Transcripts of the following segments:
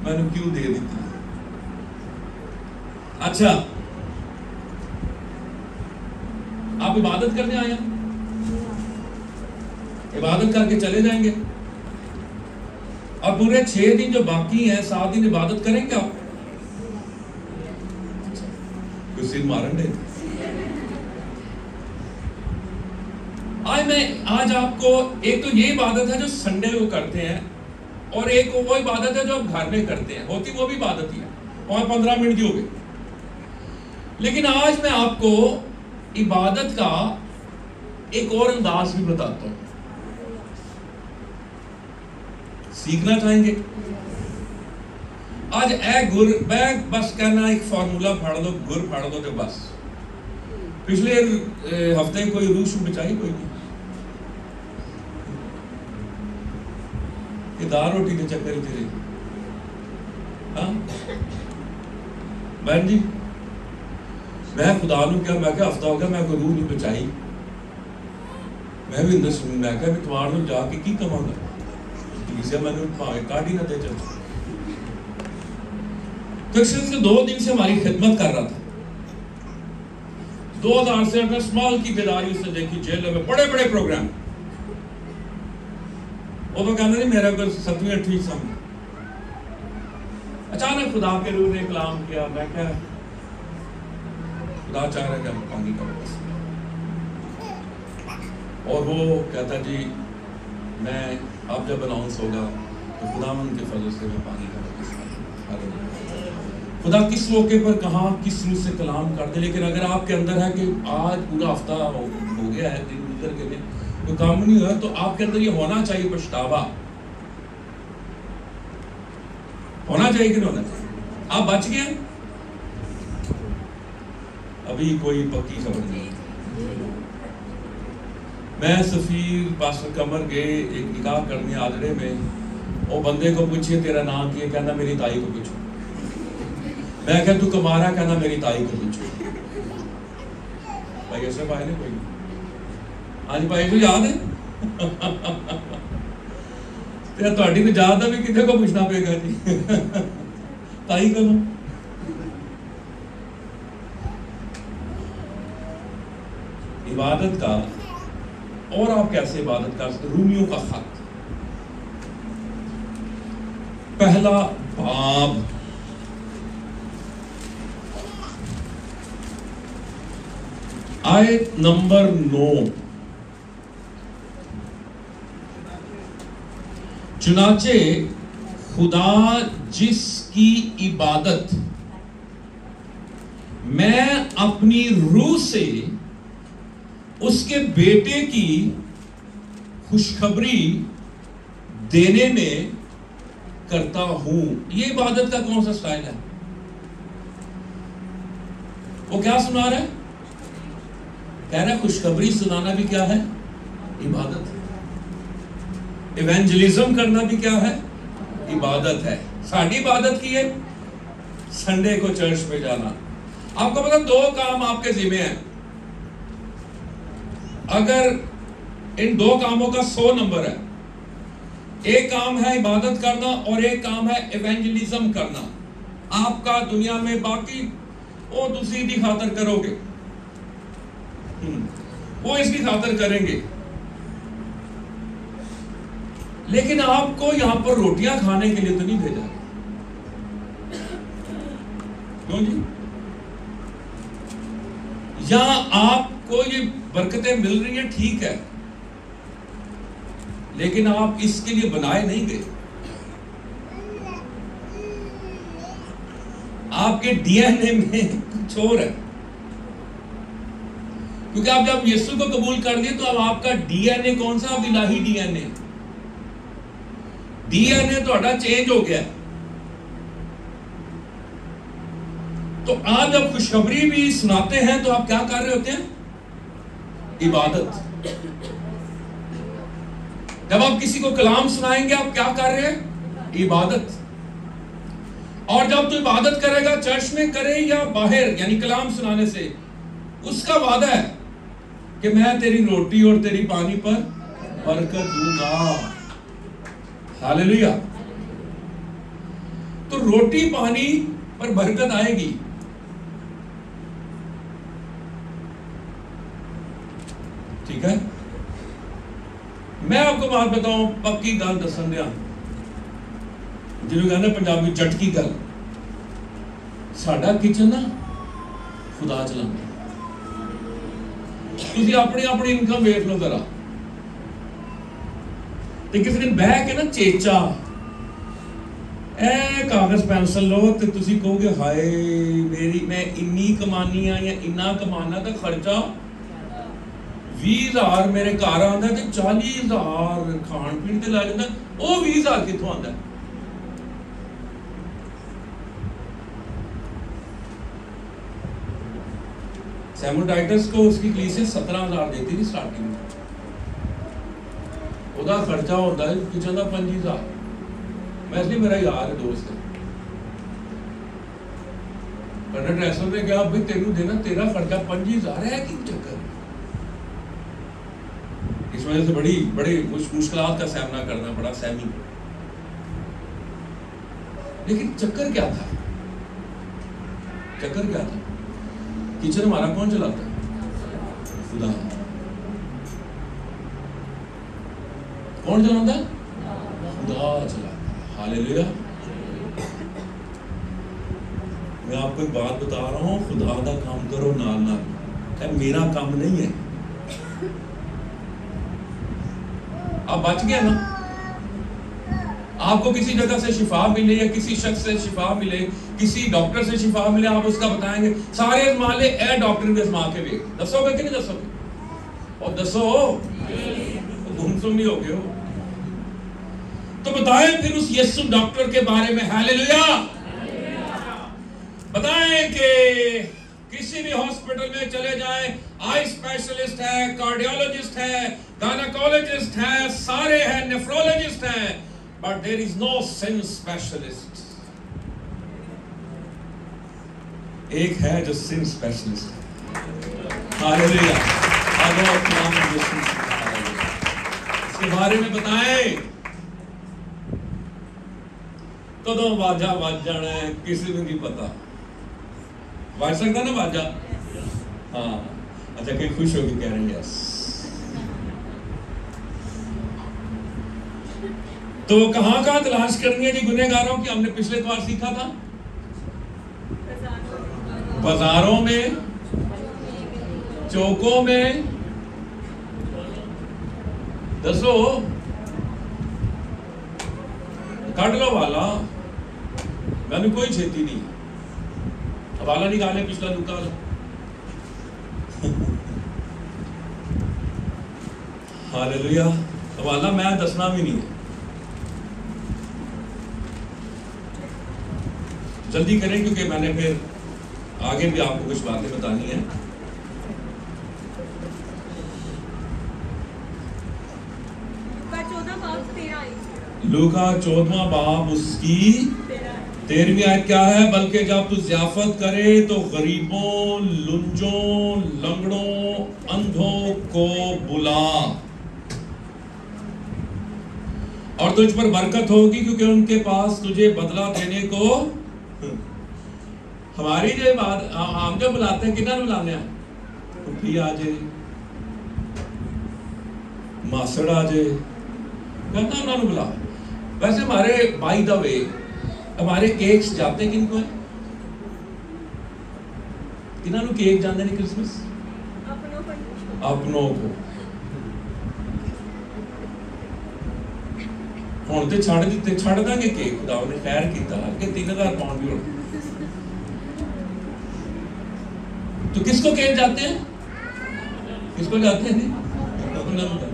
मैंने क्यों दे दी थी। अच्छा, आप इबादत करने आए हैं, इबादत करके चले जाएंगे और पूरे 6 दिन जो बाकी हैं 7 दिन इबादत करेंगे आप? कुछ सिर मारन दे। आज आपको एक तो ये इबादत है जो संडे को करते हैं, और एक वो इबादत है जो आप घर में करते हैं, होती वो भी इबादत ही है, और 15 मिनट की हो गई। लेकिन आज मैं आपको इबादत का एक और अंदाज भी बताता हूं। सीखना चाहेंगे? आज ए गुर बैग बस कहना, एक फार्मूला फाड़ दो, गुर फाड़ दो तो बस। पिछले हफ्ते कोई रूह बचाई कोई नहीं, दाल रोटी के चक्कर तेरे। हाँ बहन जी, मैं खुदा नू क्या, मैं क्या हफ्ता हो गया मैं कोई रूह नहीं बचाई, मैं भी अंदर सुन, मैं क्या तुम्हारे नू जाके की कमांगा, से मैंने काट ही ना दे चल। तो सिर्फ 2 दिन से हमारी खिदमत कर रहा था। 2000 से अपने स्मॉल की बेदारी उसने देखी, जेल में बड़े बड़े प्रोग्राम, वो तो कहना नहीं मेरा कोई 7वीं 8वीं समझ। अचानक खुदा के रूह ने कलाम किया, मैं क्या खुदा चाह रहा है कि पानी का बस, और वो कहता जी मैं अब जब अनाउंस होगा तो खुदावंद के फजल से मैं पानी का बस। खुदा किस मौके पर कहाँ किस रूह से कलाम कर दे, लेकिन अगर आपके अंदर है कि आज पूरा हफ्ता हो गया है, दिन गुजर के दिन तो काम नहीं हुआ, तो आपके अंदर ये होना चाहिए, पछतावा होना चाहिए कि नहीं होना चाहिए? आप बच गए, अभी कोई पक्की खबर नहीं। मैं सफीर पास्टर कमर गए एक निकाह करने आजड़े में, वो बंदे को पूछिए तेरा नाम क्या, कहना मेरी ताई को पूछो। मैं क्या तू कमारा, कहना मेरी ताई को पूछो। भाई ऐसे भाई ने कोई, आज भाई को याद है तेरा तो याद है भी कितने को पूछना पेगा जी ताई को। इबादत का, और आप कैसे इबादत कर सकते? रूमियों का खत पहला बाब आयत नंबर 9। चुनाचे खुदा जिसकी इबादत मैं अपनी रूह से उसके बेटे की खुशखबरी देने में करता हूं। ये इबादत का कौन सा स्टाइल है? वो क्या सुना रहा है? कह रहा है खुशखबरी सुनाना भी क्या है? इबादत है। इवेंजलिज्म करना भी क्या है? इबादत है। साड़ी इबादत की है संडे को चर्च में जाना। आपको पता 2 काम आपके जिम्मे हैं। अगर इन 2 कामों का 100 नंबर है, एक काम है इबादत करना और एक काम है इवेंजलिज्म करना। आपका दुनिया में बाकी वो दूसरी की खातर करोगे, वो इसकी खातर करेंगे, लेकिन आपको यहां पर रोटियां खाने के लिए तो नहीं भेजा। क्यों जी? यहां आपको ये बरकतें मिल रही है, ठीक है, लेकिन आप इसके लिए बनाए नहीं गए। आपके डीएनए में कुछ और है, क्योंकि आप जब यीशु को कबूल कर दिए तो अब आपका डीएनए कौन सा? अब इलाही डीएनए। डीएनए थोड़ा चेंज हो गया। तो आप जब खुशखबरी भी सुनाते हैं तो आप क्या कर रहे होते हैं? इबादत। जब आप किसी को कलाम सुनाएंगे आप क्या कर रहे हैं? इबादत। और जब तू इबादत करेगा, चर्च में करे या बाहर, यानी कलाम सुनाने से, उसका वादा है कि मैं तेरी रोटी और तेरी पानी पर बरकत दूंगा। हालेलुया। तो रोटी पानी पर बरकत आएगी। ठीक है, मैं आपको बात बताऊं, पक्की गल दसन दिया, जिन्होंने कहना पंजाबी चटकी गल, साडा किचन ना खुदा चलांदा। तुसीं अपनी अपनी इनकम वेख लो जरा, ते किसी दिन बह के ना चेचा ए कागज पेंसिल लो ते तुसीं कहोगे हाय मेरी मैं इन्नी कमानी आ या इन्ना कमाना, तो खर्चा 20,000 मेरे घर आंदा ते 40,000 खान पीन ते ला जांदा, वो 20,000 कित्थों आंदा? सैमुअल टाइटस को उसकी कलीसिया 17,000 देती थी स्टार्टिंग में, ਉਹਦਾ खर्चा होता है किचन का 5,000। मैं इसलिए मेरा यार है, दोस्त है, कर्नल ट्रेसर ने कहा भाई तेनू देना, तेरा खर्चा 5,000 है, कि चक्कर? इस वजह से बड़ी मुश्किलात का सामना करना पड़ा सैमी। लेकिन चक्कर क्या था? चक्कर क्या था? किचन हमारा कौन चलाता है? खुदा। कौन चलाता है? खुदा चलाता है। हालेलुया। मैं आपको एक बात बता रहा हूं, खुदा का काम करो नाल नाल, मेरा काम नहीं है। आप बच गए ना, आपको किसी जगह से शिफा मिले या किसी शख्स से शिफा मिले, किसी डॉक्टर से शिफा मिले, आप उसका बताएंगे सारे आजमा ले, ए डॉक्टर भी आजमा के वे, दसोगे कि नहीं दसोगे? और दसो गुमसुम नहीं हो गए हो तो बताएं फिर उस यीशु डॉक्टर के बारे में। हालेलुया। बताएं कि किसी भी हॉस्पिटल में चले जाएं, आई स्पेशलिस्ट है, कार्डियोलॉजिस्ट है, गायनेकोलॉजिस्ट है, सारे हैं, नेफ्रोलॉजिस्ट हैं, but there is no sin specialist. एक है जो सिन स्पेशलिस्ट है। हालेलुया। इसके बारे में बताएं। कदों वाजा बज जाना है किसी को नहीं पता, बज सकता ना वाजा? हाँ, अच्छा, कहीं खुश होकर कह रहे हैं यस। तो कहां कहां तलाश करनी है जी गुनहगारों की? हमने पिछले बार सीखा था बाजारों में, चौकों में। दसो, कट लो वाला, मैंने कोई छेती नहीं। हवाला निकाले, पिछला निकाल। हालेलुया। हवाला मैं दसना भी नहीं है। जल्दी करें क्योंकि मैंने फिर आगे भी आपको कुछ बातें बतानी है। लूका 14वां बाब उसकी 13वीं आयत क्या है? बल्कि जब तू ज़ियाफत करे तो गरीबों, लुंजों, लंगड़ों, अंधों को बुला, और तुझ पर बरकत होगी क्योंकि उनके पास तुझे बदला देने को। हमारी जो बात हम जो बुलाते हैं, कितना बुलाने हैं? फुफी आ जाए, मासड़ आ जाए, कहता उन्होंने बुला। वैसे हमारे बाय द वे हमारे केक्स जाते किनको है? किन्होंने केक जाते नहीं क्रिसमस? अपनों को। हुण ते छड़ दिते, छड़ दांगे केक, खुदा ने खैर कीता कि 3,000 पाउंड भी होना। तो किसको केक जाते हैं? किसको जाते हैं? अपना जाते हैं।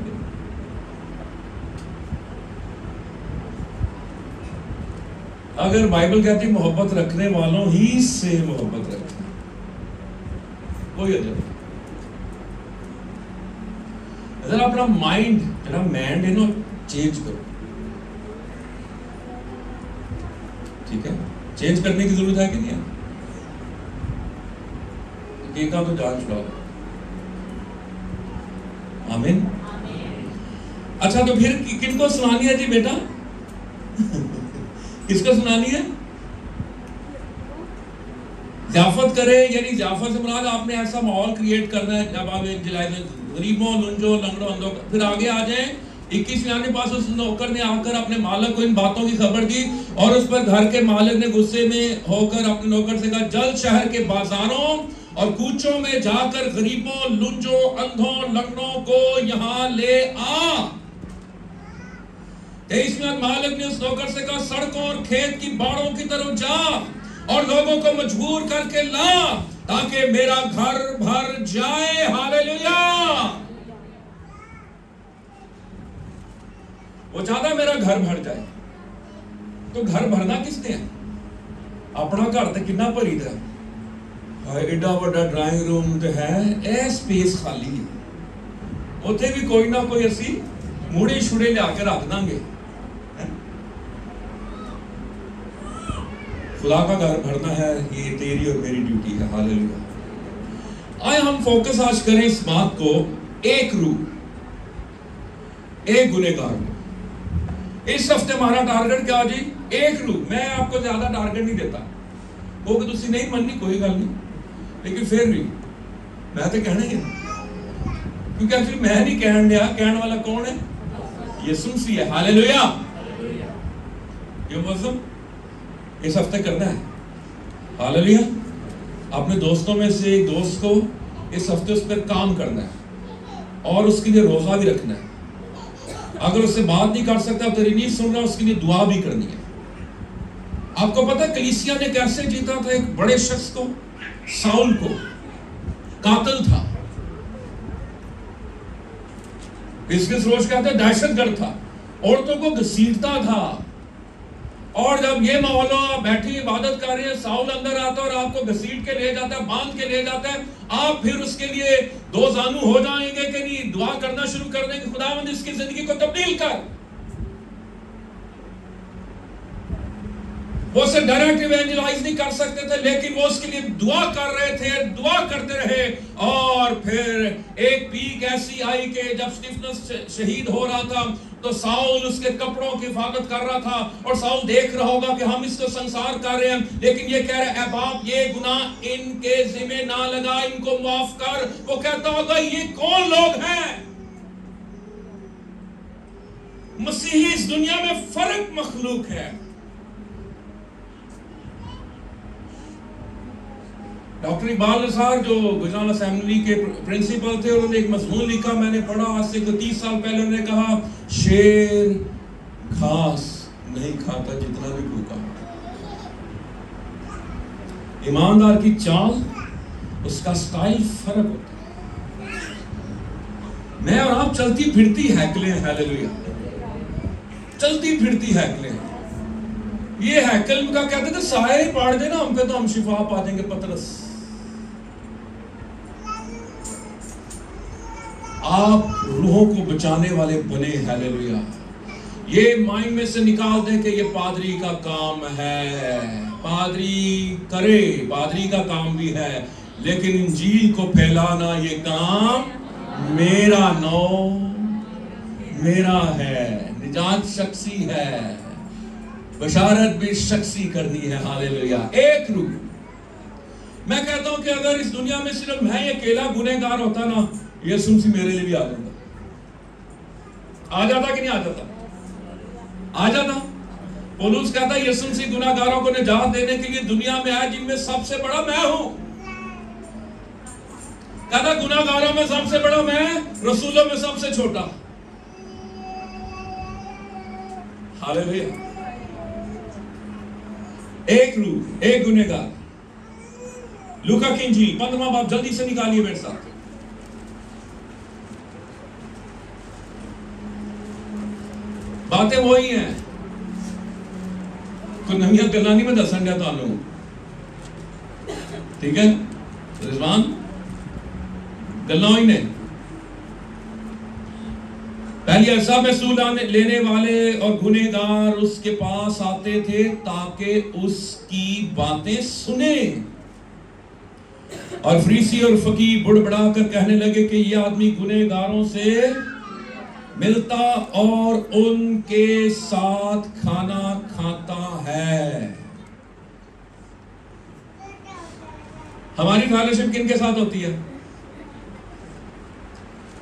अगर बाइबल कहती है मोहब्बत रखने वालों ही से मोहब्बत रखें, कोई अजब नहीं। अगर अपना माइंड जरा मैंड है ना चेंज करो, ठीक है? चेंज करने की जरूरत है कि नहीं है? केक का तो जान छुड़ा दो। आमीन। अच्छा, तो फिर किनको सुनानी है जी बेटा? किसको सुनानी है? ज़ियाफत करें, यानी ज़ियाफत से मुराद आपने ऐसा माहौल क्रिएट करना है जब आप एक जिला में गरीबों, लुंजों, लंगड़ों, अंधों, फिर आगे आ जाएं 21वें आने पास उस नौकर ने आकर अपने मालिक को इन बातों की खबर दी और उस पर घर के मालिक ने गुस्से में होकर अपने नौकर से कहा, जल्द शहर के बाजारों और कूचों में जाकर गरीबों, लुंजों, अंधों, लंगड़ों को यहाँ ले आ। 23वें मालिक ने उस नौकर से कहा, सड़कों और खेत की बाड़ों की तरफ जा और लोगों को मजबूर करके ला ताकि मेरा घर भर जाए। हालेलुया। वो चाहता मेरा घर भर जाए। तो घर भरना किसने है? अपना घर तो कितना भरी था, एडा वड्डा ड्राइंग रूम तो है, ए स्पेस खाली है, उत्थे भी कोई ना कोई असी मूड़े छुड़े लिया के रख देंगे। खुदा का घर भरना है, ये तेरी और मेरी ड्यूटी है। हालेलुया। आए हम फोकस आज करें इस बात को, एक रूह, एक गुनहगार। इस हफ्ते हमारा टारगेट क्या जी? एक रूह। मैं आपको ज्यादा टारगेट नहीं देता, वो कि तुसी नहीं मननी कोई गल नहीं, लेकिन फिर भी मैं तो कहना ही है, क्योंकि एक्चुअली मैं नहीं कहने दिया, कहने वाला कौन है? यीशु मसीह है। हालेलुया। ये मौसम इस हफ्ते करना है। हालेलुया। अपने दोस्तों में से एक दोस्त को इस हफ्ते उस पर काम करना है और उसके लिए रोजा भी रखना है। अगर उससे बात नहीं कर सकता, तेरी नहीं सुन रहा, उसके लिए दुआ भी करनी है। आपको पता है कलीसिया ने कैसे जीता था एक बड़े शख्स को? साउल को, कातिल था, इसके सोच कहते दहशतगर्द था, औरतों को घसीटता था। और जब ये मौला बैठी इबादत कर रहे हैं, साउल अंदर आता है और आपको घसीट के ले जाता है, बांध के ले जाता है। आप फिर उसके लिए दो जानू हो जाएंगे कि नहीं? दुआ करना शुरू कर देंगे, खुदावंद इसकी जिंदगी को तब्दील कर। वो उसे डायरेक्ट इवेंजलाइज नहीं कर सकते थे, लेकिन वो उसके लिए दुआ कर रहे थे, दुआ करते रहे। और फिर एक पीक ऐसी आई कि जब स्टीफनस शहीद हो रहा था तो साउल उसके कपड़ों की हिफाजत कर रहा था, और साउल देख रहा होगा कि हम इसको संसार कर रहे हैं, लेकिन ये कह रहे हैं, ऐ बाप, ये गुनाह इनके जिम्मे ना लगा, इनको माफ कर। वो कहता होगा, ये कौन लोग हैं? मसीही इस दुनिया में फर्क मखलूक है। डॉक्टर इकबाल निसार जो गुजरात असेंबली के प्रिंसिपल थे, उन्होंने एक मजमून लिखा, मैंने पढ़ा आज से 30 साल पहले। उन्होंने कहा, शेर घास नहीं खाता जितना भी भूखा। ईमानदार की चाल, उसका स्टाइल फर्क होता है। मैं और आप चलती फिरती हैकलें, हालेलुया, चलती फिरती हैकलें। ये हैकल का कहते थे, साए पाड़ देना हम पे तो हम शिफा पा देंगे। पतरस, आप रूहों को बचाने वाले बने। हालेलुया। ये माइंड में से निकाल दें कि ये पादरी का काम है, पादरी करे, पादरी का काम भी है, लेकिन इंजील को फैलाना ये काम मेरा मेरा है। निजात शख्सी है, बशारत भी शख्सी करनी है। हालेलुया। एक रूह। मैं कहता हूं कि अगर इस दुनिया में सिर्फ मैं अकेला गुनहगार होता ना, यीशु मसीह मेरे लिए भी आ जाता। आ जाता कि नहीं आ जाता? आ जाता। पौलुस कहता है, यीशु मसीह गुनहगारों को निजात देने के लिए दुनिया में आया, जिनमें सबसे बड़ा मैं हूं। कहता गुनहगारों में सबसे बड़ा मैं, रसूलों में सबसे छोटा। हालेलुया। एक रूह, एक गुनहगार। लूका की इंजील 15वां बाब जल्दी से निकालिए मेरे साथ। बातें वही हैं, कोई नवी गल्लां नहीं मैं दसन दिया तुहानू, ठीक है रिजवान? गल्लां वही ने। पहले ऐसा महसूल लेने वाले और गुनहगार उसके पास आते थे ताकि उसकी बातें सुने, और फरीसी और फकीह बुड़बड़ा कर कहने लगे कि यह आदमी गुनहगारों से मिलता और उनके साथ खाना खाता है। हमारी फेलोशिप किन के साथ होती है?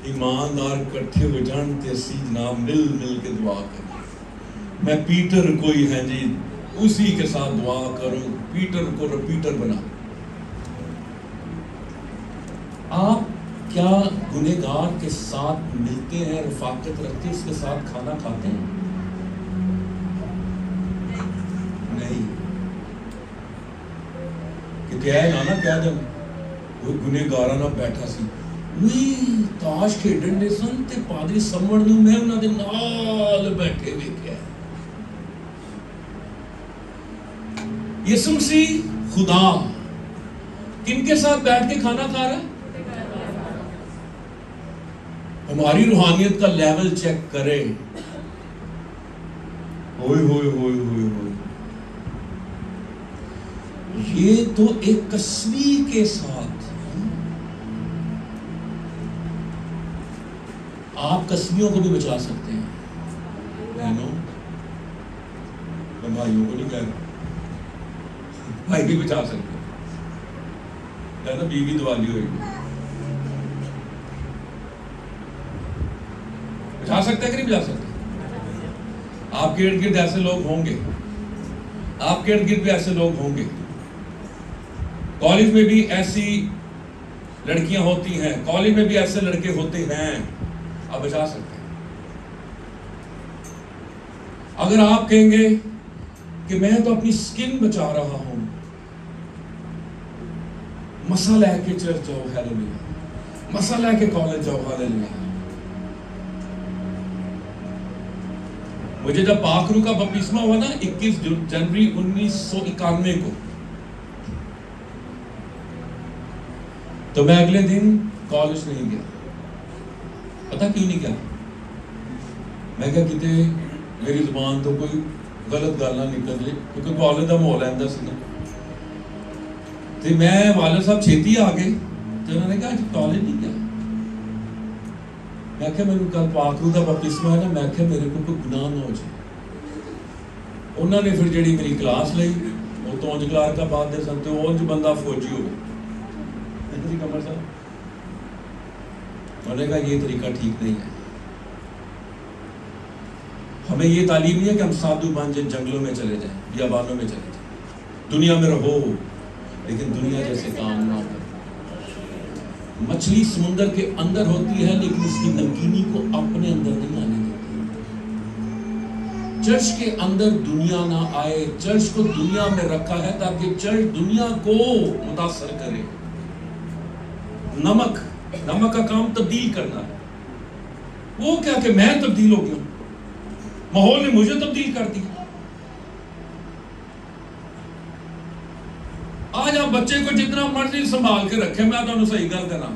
ईमानदार इकट्ठे हो जान ते सी जनाब, मिल मिल के दुआ करें। मैं पीटर कोई है जी, उसी के साथ दुआ करूं, पीटर को रिपीटर बना। आप क्या गुनहगार के साथ मिलते हैं, रफाकत रखते हैं, उसके साथ खाना खाते हैं? नहीं। कि ना कह दें वो गुनहगारा ना बैठा सी, ताश खेडन दे सन ते पादरी समझ नूं मैं उन्हां दे नाल बैठे वेखिया। यीशु मसीह खुदा किनके साथ बैठ के खाना खा रहा है? हमारी रूहानियत का लेवल चेक करें। होय होय होय होय होय, ये तो एक कसबी के साथ। आप कसबियों को भी बचा सकते हैं, बहनों। मैं भाइयों को नहीं कह रहा, भाई भी बचा सकते हैं ना। बीवी दिवाली होगी, बचा सकते हैं कि नहीं बचा सकते? आपके इर्द गिर्द ऐसे लोग होंगे, आपके इर्द गिर्द भी ऐसे लोग होंगे। कॉलेज में भी ऐसी लड़कियां होती हैं, कॉलेज में भी ऐसे लड़के होते हैं। आप बचा सकते हैं। अगर आप कहेंगे कि मैं तो अपनी स्किन बचा रहा हूं, मसा लेके चर्च जाओ, हालेलुया। मसा लेके कॉलेज जाओ, हालेलुया। मुझे जब पाखरू का बपतिस्मा हुआ ना 21 जनवरी 1991 को, तो मैं अगले दिन कॉलेज नहीं गया। पता क्यों नहीं गया? मैं क्या किते मेरी जुबान तो कोई गलत गल ना निकल जाए, क्योंकि कॉलेज का माहौल ऐसा सी ना। तो मैं वाले साहब छेती आ गए, तो उन्होंने कहा कॉलेज नहीं गया। मैं क्या मेरे कल पाखरू का बपतिस्मा है ना, मैं क्या मेरे को कोई गुनाह ना हो जाए। उन्होंने फिर जी मेरी क्लास ली, वो तो उंज क्लार्क का बाद दे सन, तो उंज बंदा फौजी हो गया। कमर साहब उन्होंने कहा ये तरीका ठीक नहीं है। हमें ये तालीम नहीं है कि हम साधु बन जाए, जंगलों में चले जाएं, बियाबानों में चले जाएं। दुनिया में रहो लेकिन दुनिया जैसे काम ना करो। मछली समुद्र के अंदर होती है लेकिन उसकी नमकीनी को अपने अंदर नहीं आने देती। चर्च के अंदर दुनिया ना आए। चर्च को दुनिया में रखा है ताकि चर्च दुनिया को मुतासर करे। नमक का काम तब्दील करना है। वो क्या कि मैं तब्दील हो गया, माहौल ने मुझे तब्दील कर दिया। आज आप बच्चे को जितना मर्जी संभाल के रखे, मैं तो सही गल करा,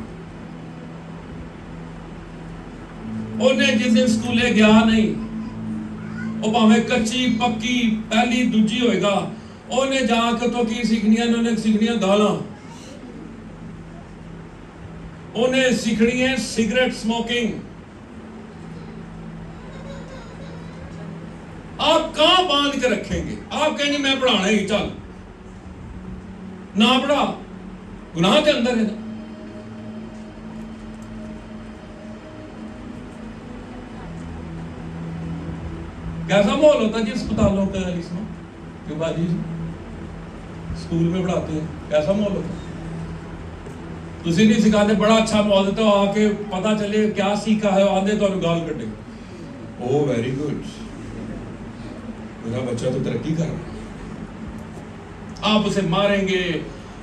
उन्हें जिस दिन स्कूले गया नहीं, वो भावें कच्ची पक्की पहली दूजी होएगा, उन्हें जाकर तो की सीखनियां, उन्हें सीखनियां गालां, उन्हें सीखनी है सिगरेट स्मोकिंग। आप कहां बांध के रखेंगे? आप कहेंगे मैं पढ़ाना ही, चल ना पढ़ा, गुनाह के अंदर है ना। कैसा माहौल होता है जी अस्पतालों का? क्यों बाजी स्कूल में पढ़ाते हैं, कैसा माहौल होता है? तुसी नहीं सिखाते, बड़ा अच्छा माहौल देते हो, आके पता चले क्या सीखा है, आंदे तो गाल कटे, ओ वेरी गुड, मेरा बच्चा तो तरक्की कर रहा है। आप उसे मारेंगे,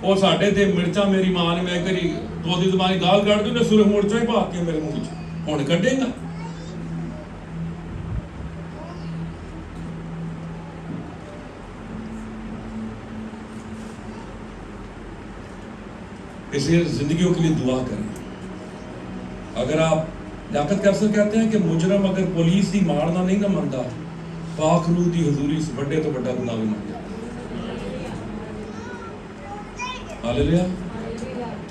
वो साढ़े ते मिर्चा मेरी मां ने मैं करी तो दी जबानी गाल कट दी, सुरख मुर्चा ही पाती मेरे मुंह च, हुण कटेगा। इसलिए जिंदगियों के लिए दुआ करें। अगर आप लियाकत कैसर कहते हैं कि मुजरम अगर पुलिस की मारना नहीं ना मनता, पाखरू की हजूरी से बड़े तो बड़ा गुनाह भी मान जाता। हालेलुया।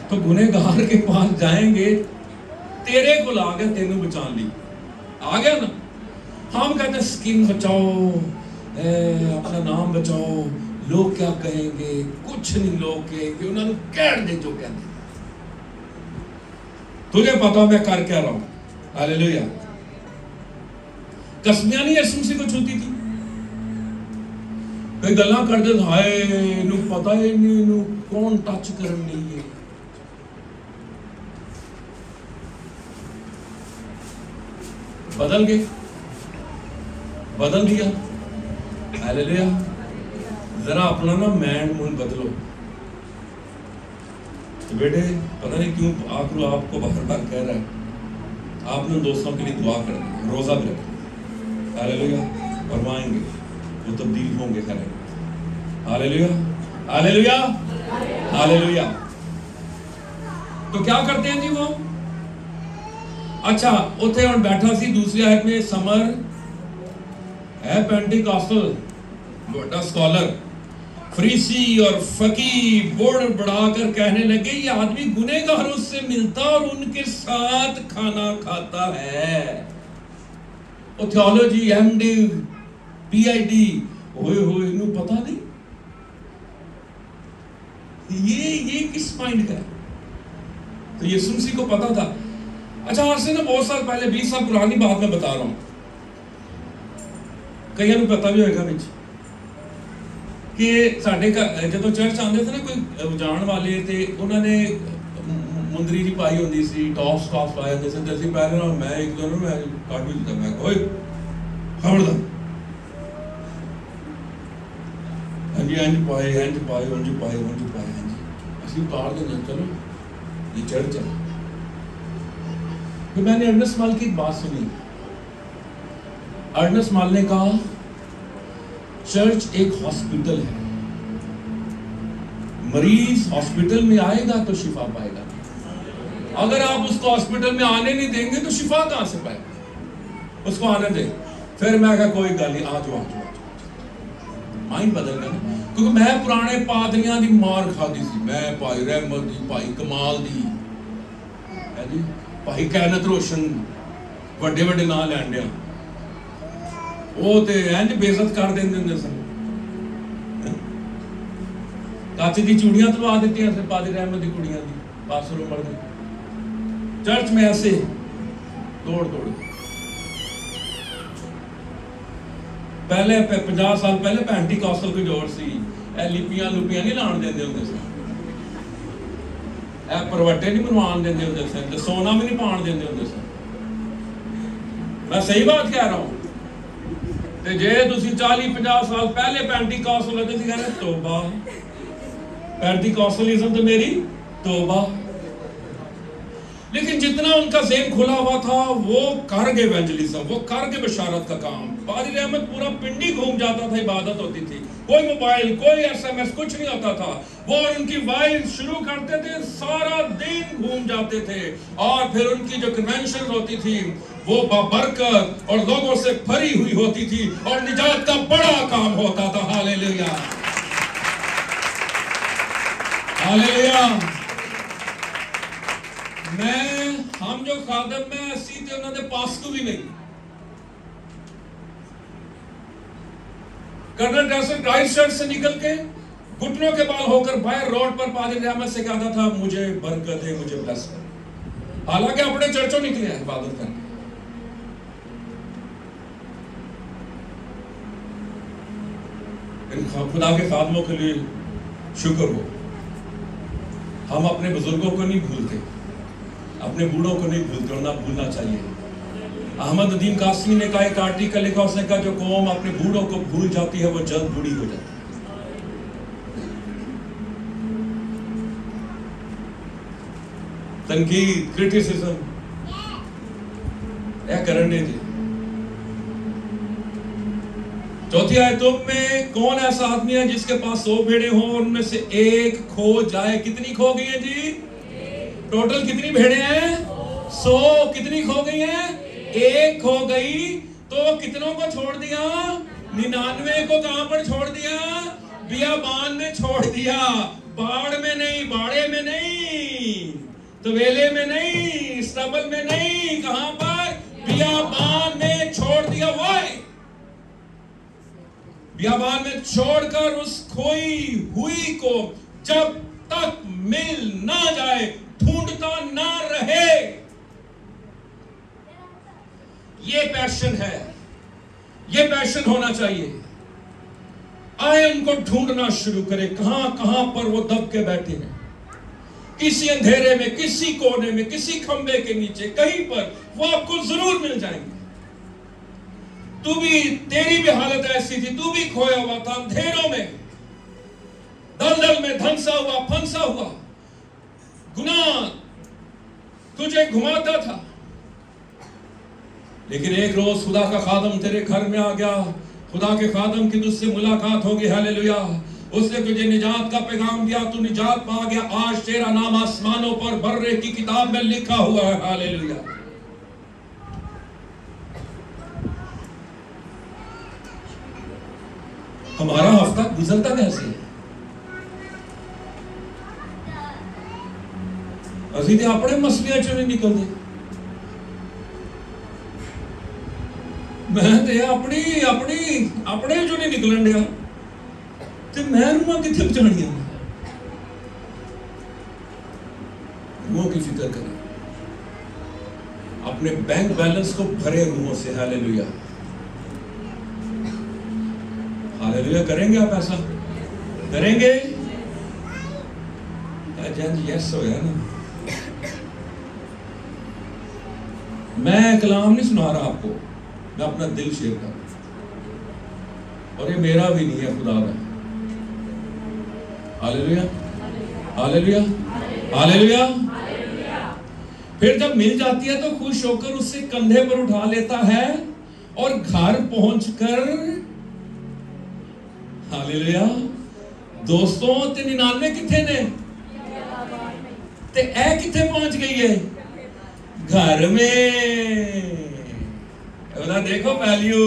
तो गुनहगार के पास जाएंगे, तेरे को ला गया, तेनू बचा ली, आ गया ना। हम कहते हैं स्किन बचाओ, अपना नाम बचाओ, लोग क्या कहेंगे, कुछ नहीं लोग कहेंगे, उन्होंने कह दे जो कहते, तुझे पता मैं कर क्या रहा हूं। हालेलुया। कसमियां नहीं यीशु मसीह को छूती थी। कई गल्लां करदे, हाय इनू पता ही नहीं, इनू कौन टच करन नहीं है। बदल गए, बदल दिया। हालेलुया। जरा अपना ना मैंड मूड बदलो। तो बेटे पता नहीं क्यों आखिर आपको बार बार कह रहा है, आपने दोस्तों के लिए दुआ करनी, रोजा भी रखना। हालेलुया। और वो आएंगे, वो तब्दील होंगे, करेंगे। Hallelujah, hallelujah, hallelujah. तो क्या करते हैं जी वो? अच्छा, उथे और बैठा सी दूसरी आयत में, समर है पेंटिकॉस्टल बड़ा स्कॉलर, फरीसी और फकी बोर्ड बढ़ाकर कहने लगे, ये आदमी गुनहगारों से मिलता और उनके साथ खाना खाता है। और थियोलॉजी, एमडी, पीआईडी, होए होए, इन्हें पता नहीं ये किस माइंड का है। तो यीशु मसीह को पता था। अच्छा, आज से ना बहुत साल पहले, 20 साल पुरानी बात मैं बता रहा हूं, कई को पता भी होगा बिच कि साडे जो चर्च आते थे ना कोई जान वाले, तो उन्होंने मुंदरी जी पाई होंगी सी, टॉप स्काफ पाए होंगे सी, तो असं पहले ना मैं एक दो मैं काट भी दिता, मैं ओए खबरदार, हाँ जी इंज पाए, इंज पाए, उंज पाए, उंज पाए, हाँ जी असं उतार देंगे, चलो ये चर्च है। तो मैंने अर्नस्ट माल की एक बात सुनी। अर्नस्ट माल ने कहा, चर्च एक हॉस्पिटल है, मरीज हॉस्पिटल में आएगा तो शिफा पाएगा, अगर आप उसको हॉस्पिटल में आने नहीं देंगे तो शिफा कहां से पाएगा, उसको आने दे। फिर मैं कहा कोई गल नहीं, आज माइंड बदल गया, क्योंकि मैं पुराने पादरियां की मार खादी सी, मैं भाई रहमत दी, भाई कमाल दी, है जी, भाई कैनत रोशन, वड्डे वड्डे ना लैन दिया, वो ते इंज बेइज्जत कर देंदे हुंदे सन। काचे दी चूड़ियां तलवा दित्तियां सन पादरी रहमत दी कुड़ियां दी, पास्टर उमर दी, चर्च में ऐसे तोड़ तोड़। पहले 50 साल पहले पेंटिकॉस्टल कोई जोड़ सी, ए लिपियां लुपियां नहीं लाण देंदे हुंदे सन, ए परवट्टे नहीं बनवान देंदे हुंदे सन, ते सोना भी नहीं पाण देंदे हुंदे सन। मैं सही बात कह रहा हूं। ते जे तुसी 40-50 साल पहले पेंटिकॉस्टल होते सी, कहने तौबा, पेंटिकॉस्टलिज्म तो मेरी तौबा। लेकिन जितना उनका ज़हन खुला हुआ था, वो कर गए इवेंजलिज्म, वो कर गए बशारत का काम। पादरी रहमत पूरा पिंडी घूम जाता था, इबादत होती थी, कोई मोबाइल, कोई एसएमएस, कुछ नहीं होता था। वो और उनकी वाइफ शुरू करते थे, सारा दिन घूम जाते थे, और फिर उनकी जो कन्वेंशन होती थी वो बरकत और लोगों से भरी हुई होती थी, और निजात का बड़ा काम होता था। Hallelujah, hallelujah. हम जो खादम में असी थे, उन्होंने पास को भी नहीं। कर्नल ड्रेसर क्राइस्ट चर्च से निकल के घुटनों के बाल होकर बाहर रोड पर पादरी रहमत से कहता था, मुझे बरकत है, मुझे ब्लेस कर। हालांकि अपने चर्चों निकले हैं इबादत करने। खुदा के खादमों के लिए शुक्र हो, हम अपने बुजुर्गों को नहीं भूलते, अपने बूढ़ों को नहीं भूलते, और ना भूलना चाहिए। अहमद नदीम कासमी ने कहा, एक आर्टिकल लिखा, उसने कहा जो कौम अपने बूढ़ों को भूल जाती है वो जल्द बूढ़ी हो जाती है। तनकीद, क्रिटिसिज्म यह करने थे। चौथी आयतों में, कौन ऐसा आदमी है जिसके पास 100 भेड़ें हों और उनमें से एक खो जाए। कितनी खो गई है जी? टोटल कितनी भेड़ें हैं? 100। कितनी खो गई हैं? एक खो गई। तो कितनों को छोड़ दिया? 99 को कहां पर छोड़ दिया? बियाबान में छोड़ दिया। बाढ़ में नहीं, बाड़े में नहीं, तवेले में नहीं, स्टबल में नहीं, कहां पर? बियाबान में छोड़ दिया। वो बियाबान में छोड़कर उस खोई हुई को जब तक मिल ना जाए ढूंढता ना रहे। ये पैशन है, ये पैशन होना चाहिए। आए उनको ढूंढना शुरू करें, कहां कहां पर वो दब के बैठे हैं, किसी अंधेरे में, किसी कोने में, किसी खंबे के नीचे, कहीं पर वो आपको जरूर मिल जाएंगे। तू भी, तेरी भी हालत ऐसी थी, तू भी खोया हुआ था अंधेरों में, दलदल में धंसा हुआ, फंसा हुआ, गुनाह तुझे घुमाता था। लेकिन एक रोज खुदा का खादम तेरे घर में आ गया, खुदा के खादम की तुझसे मुलाकात होगी, हालेलुया। उसने तुझे निजात का पैगाम दिया, तू निजात पा गया। आज तेरा नाम आसमानों पर बर्रे की किताब में लिखा हुआ है, हालेलुया। हमारा हफ्ता गुजरता कैसे है? अभी तो अपने मसलियां चो नहीं निकलते। मैं तो अपनी अपनी अपने जो नहीं निकलन दिया तो मैं रूह कितने बचानिया। रूहों की फिक्र करें, अपने बैंक बैलेंस को भरे रूहों से, हालेलुया। हालेलुया। करेंगे आप ऐसा? करेंगे? यस हो गया ना। मैं कलाम नहीं सुना रहा आपको, मैं अपना दिल शेयर कर रहा हूं, और ये मेरा भी नहीं है, खुदा का। Hallelujah, hallelujah, hallelujah. फिर जब मिल जाती है तो खुश होकर उससे कंधे पर उठा लेता है और घर पहुंचकर, हालेलुया। दोस्तों ते 99 किथे ने ते ए किथे पहुंच गई है? घर में। देखो वैल्यू,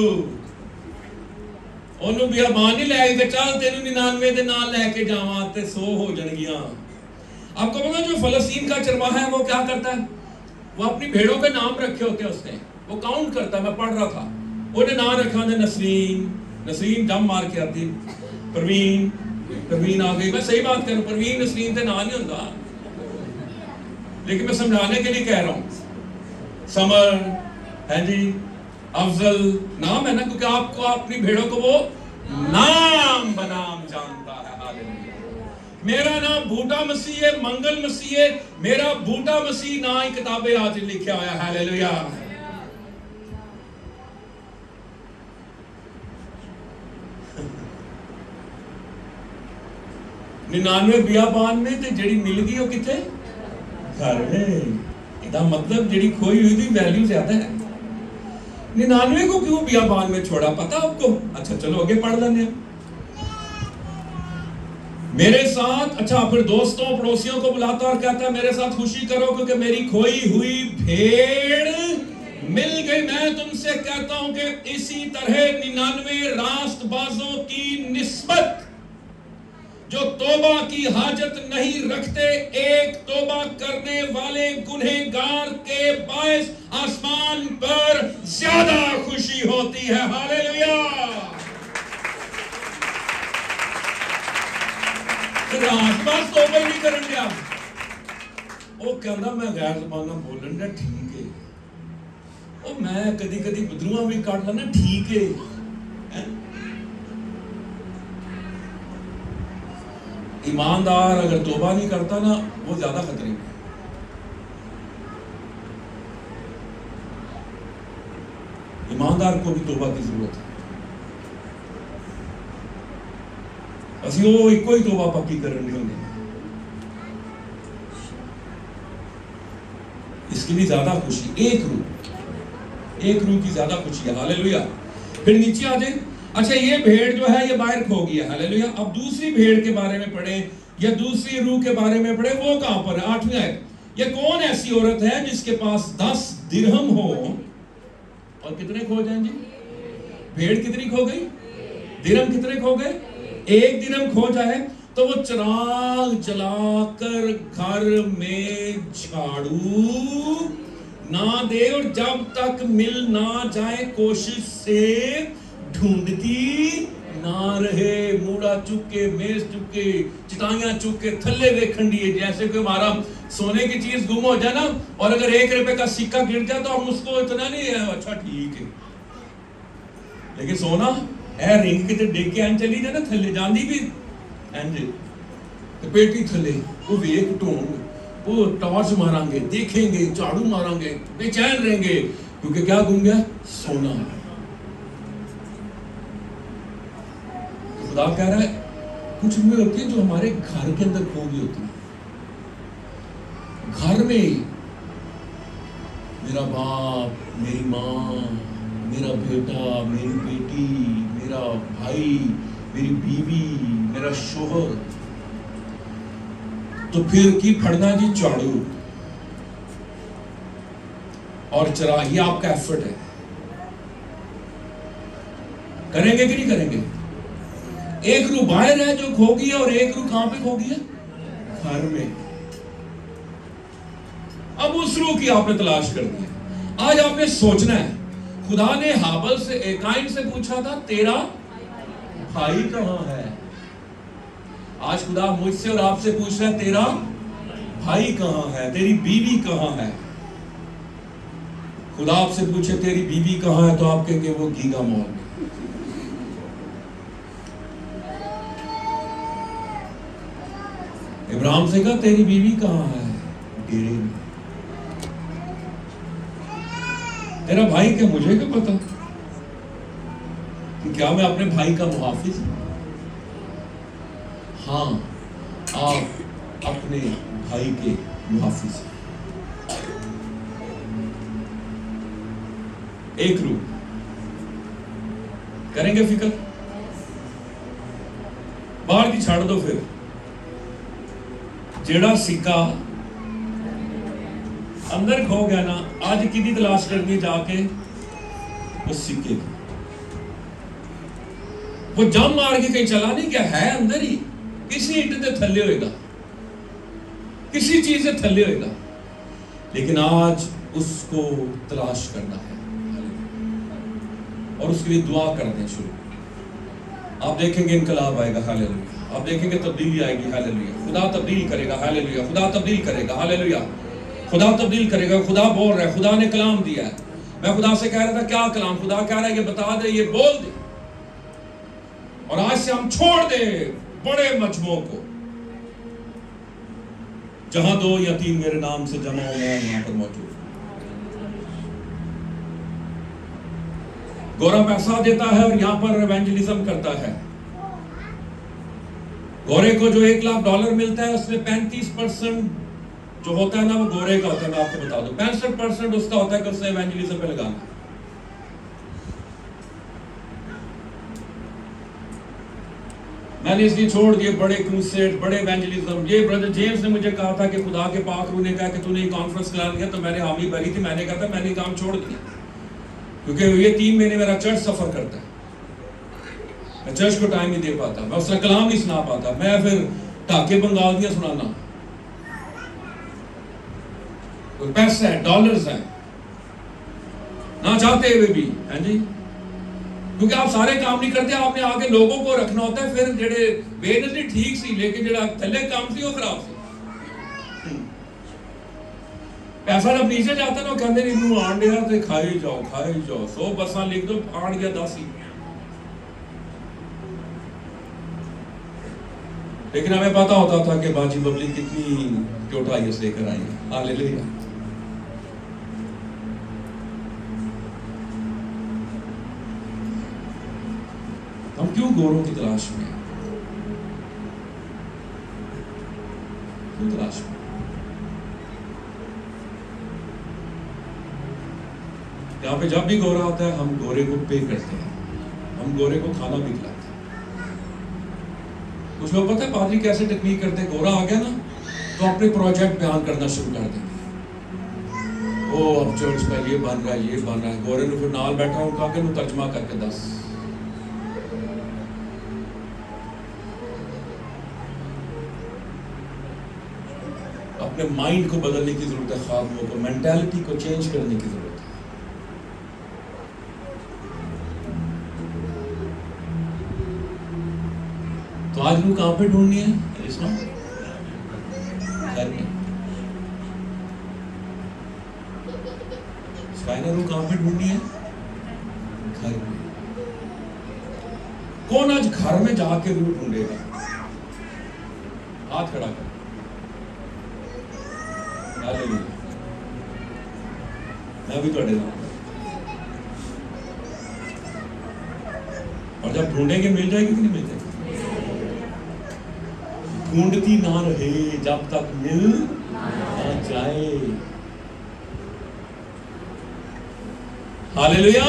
ओनू बियाबान नहीं लैके चल तेनू 99 दे नाल लैके जावां ते 100 हो जाएंगियां। आपको पता जो फलस्तीन का चरवाहा है वो क्या करता है? वो अपनी भेड़ों के नाम रखे होते हैं, उसने वो काउंट करता है। मैं पढ़ रहा था, उन्हें नाम रखा होंगे नसरीन, नसरीन जम मार के आती, परवीन, परवीन आ गई। मैं सही बात करूं, परवीन नसरीन ते नाम नहीं होता, लेकिन मैं समझाने के लिए कह रहा हूं। समर है जी, अफजल नाम है ना, क्योंकि आपको अपनी भेड़ों को वो नाम बनाम जानता है। हालेलुया। मेरा नाम बूटा मसीह है, मंगल मसीह है, मेरा बूटा मसीह ना ही किताबें आज लिखा हुआ है। हालेलुया। निन्यानवे बियाबान में ते जेड़ी मिल गई वो किथे? घर में। इसका मतलब जेड़ी खोई हुई थी वैल्यू ज्यादा है। 99 को क्यों बियाबान में छोड़ा, पता आपको? अच्छा चलो आगे पढ़ लेंगे मेरे साथ। अच्छा, फिर दोस्तों पड़ोसियों को बुलाता और कहता है मेरे साथ खुशी करो क्योंकि मेरी खोई हुई भेड़ मिल गई। मैं तुमसे कहता हूं कि इसी तरह 99 रास्तबाजों की निस्बत जो तौबा की हाजत नहीं रखते, एक तौबा करने वाले गुनहगार के बायस आसमान पर ज्यादा खुशी होती है। हालेलुया। रास्तबाज तौबा ही नहीं करन दिया, वो कहता मैं गैर ज़बाना बोलन दिया, ठीक है। ओ मैं कदी कदी बदरूआ भी काट लेना, ठीक है। ईमानदार अगर तौबा नहीं करता ना, वो ज्यादा खतरे में। ईमानदार को भी तौबा की जरूरत है। असि वो इको ही तौबा पक्की करनी होंगे, इसके लिए ज्यादा खुशी। एक रूह की ज्यादा खुशी है। हालेलुया। फिर नीचे आ जाए। अच्छा, ये भेड़ जो है ये बाहर खो गई है। हालेलुया। अब दूसरी भेड़ के बारे में पढ़े या दूसरी रूह के बारे में पढ़े, वो कहां पर है? 8वीं आयत। ये कौन ऐसी औरत है जिसके पास 10 दिरहम हो और कितने खो जाएंगे? भेड़ कितनी खो गई? दिरहम कितने खो गए? 1 दिरहम खो जाए तो वो चिराग जलाकर घर में झाड़ू ना दे और जब तक मिल ना जाए कोशिश से ढूंढती ना रहे मूड़ा चुके मेज चुके चटाइयां चुके थल्ले वेखन दिए, जैसे कोई हमारा सोने की चीज गुम हो जाए ना और अगर 1 रुपए का सिक्का गिर जाए तो हम उसको इतना नहीं है अच्छा ठीक है, लेकिन सोना है रिंग के देख के चली जाए ना थल्ले जाती भी इंज पेटी थले वो वेख ढूंढ वो टॉर्च मारांगे देखेंगे झाड़ू मारांगे बेचैन रहेंगे क्योंकि क्या गुम गया सोना। तो खुदा कह रहा है कुछ चीजें होती है जो हमारे घर के अंदर खो गई होती है। घर में मेरा बाप मेरी माँ मेरा बेटा मेरी बेटी मेरा भाई मेरी बीवी मेरा शोहर, तो फिर की फड़ना जी झाड़ू और चरा, ये आपका एफर्ट है। करेंगे कि नहीं करेंगे? एक रूह बाहर है जो खो गई है और एक रूह कहां पे खो गई है? घर में। अब उस रूह की आपने तलाश कर दी है। आज आपने सोचना है, खुदा ने हाबल से काइन से पूछा था तेरा भाई कहां है। आज खुदा मुझसे और आपसे पूछ रहा है तेरा भाई कहां है, तेरी बीवी कहां है। खुदा आपसे पूछे तेरी बीवी कहां है तो आप कहेंगे वो गीगा मॉल में। इब्राहिम से कहा तेरी बीवी कहां है? डेरे में। तेरा भाई क्या? मुझे क्या पता कि क्या मैं अपने भाई का मुहाफिज हूं? हाँ, आप अपने भाई के मुहाफिज हैं। एक रूह करेंगे फिक्र, बाहर की छाड़ दो। फिर जेड़ा सिक्का अंदर खो गया ना, आज किदी तलाश करनी जाके उस सिक्के की। वो जम मार के कहीं चला नहीं गया, है अंदर ही, किसी ईंट के थल्ले होएगा, किसी चीज से थल्ले होएगा, लेकिन आज उसको तलाश करना है और उसके लिए दुआ करने शुरू। आप देखेंगे इनकलाब आएगा, हालेलुया। आप देखेंगे तब्दीली आएगी, हालेलुया। खुदा तब्दील करेगा, हालेलुया। खुदा तब्दील करेगा, हालेलुया। खुदा तब्दील करेगा। खुदा बोल रहा है, खुदा ने कलाम दिया है। मैं खुदा से कह रहा था क्या कलाम? खुदा कह रहा है ये बता दे, ये बोल दे, और आज से हम छोड़ दे बड़े मजमों को। जहां 2 या 3 मेरे नाम से जमा हो गए वहां पर मौजूद। गोरा पैसा देता है और यहां पर इवेंजलिज्म करता है। गोरे को जो $1 लाख मिलता है उसमें 35% जो होता है ना वो गोरे का होता है। मैं आपको बता दूं 65% उसका होता है कि उसने इवेंजलिज्म पे लगाना है। मैंने इसलिए छोड़ दिए बड़े क्रूसेड, बड़े इवेंजलिज्म। ये ब्रदर जेम्स ने मुझे कहा था कि खुदा के पाक रूह ने कहा कि तूने कॉन्फ्रेंस करा दिया, तो मैंने हामी भरी थी। मैंने कहा था मैंने काम छोड़ दिया, क्योंकि ये 3 महीने मेरा चर्च सफर करता है, मैं चर्च को टाइम नहीं दे पाता, मैं उसका कलाम नहीं सुना पाता, मैं फिर ढाके बंगालियां सुनाना। कोई पैसा है, डॉलर्स है, ना चाहते हुए भी है जी, क्योंकि आप सारे काम नहीं करते, आपने आगे लोगों को रखना होता है। फिर जेड़े बेनज़री ठीक सी, लेकिन जेड़ा थल्ले काम सी वो खराब सी। पैसा जब नीचे जाता ना कहते नहीं तू आंड यार तो खाई जाओ 100 बसा लिख दो, आड़ गया 10 ही। लेकिन हमें पता होता था कि बाजी बबली कितनी क्योटाई लेकर आई है। हालेलुया। हम क्यों गोरों की तलाश में? क्यों तलाश में? यहाँ पे जब भी गोरा आता है हम गोरे को पे करते हैं, हम गोरे को खाना भी खिलाते हैं। कुछ लोग पता है पादरी कैसे टेक्निक करते हैं? गोरा आ गया ना तो अपने प्रोजेक्ट बयान करना शुरू कर देंगे। ओ अब चर्च का ये बन रहा है, ये बन रहा है। गोरे ने फिर नाल बैठा हूं, कहा कि तर्जमा करके दस। अपने माइंड को बदलने की जरूरत है, ख्वाबों को, मेंटालिटी को चेंज करने की जरूरत है। तो आज रूह कहां पे ढूंढनी है? इसमें घर में। रूह कहां पे ढूंढनी है? घर में। कौन आज घर में जाके रूह ढूंढेगा? हाथ खड़ा कर। हालेलुया। मैं भी थोड़े नाम। और जब ढूंढेंगे मिल जाएगी कि नहीं मिल जाएगी? ढूंढती ना रहे जब तक मिल ना जाए। हालेलुया।